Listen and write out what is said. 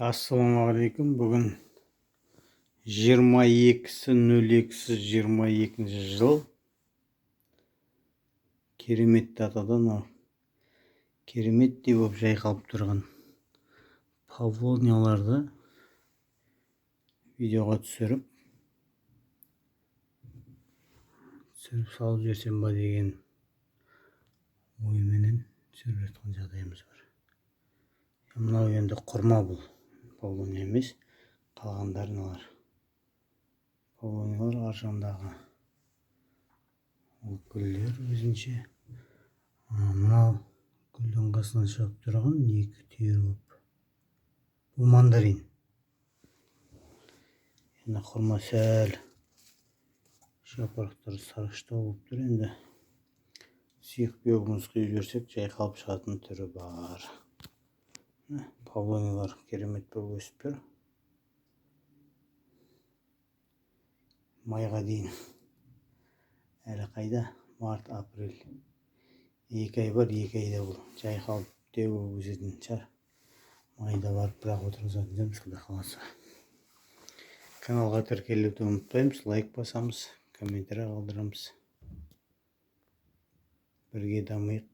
Ассалаумағалейкум. Бүгін 22.02.22 жыл. Керемет датадан кереметтей болып жайқалып тұрған павлонияларды видеоға түсіріп салып жіберсем ба деген ойменен түсіріп жатқан жағдайымыз бар. Мынау енді құрма, бұл павлония емес, қалғандары мыналар. Павлониялар аржандағы ол гүлдер өзінше. Мынау гүлдің қасынан шығып тұрған екі түйір болып. Бұл мандарин. Енді құрма сәл жапырақтары сарғыштау болып тұр. Енді сүйек беуігіміз құйып жіберсек жайқалып шығатын түрі бар. Павлониялар керемет болып өсіп тұр. Майға дейін әлі қайда? Март, апрель. 2 ай бар, 2 айда бұл жайқалып деу өсетін шығар. Майда барып бірақ отырғызатын шығармыз, Құдай қаласа. Каналға тіркелуді ұмытпаймыз, лайк басамыз, комментарий қалдырамыз. Бірге дамайық.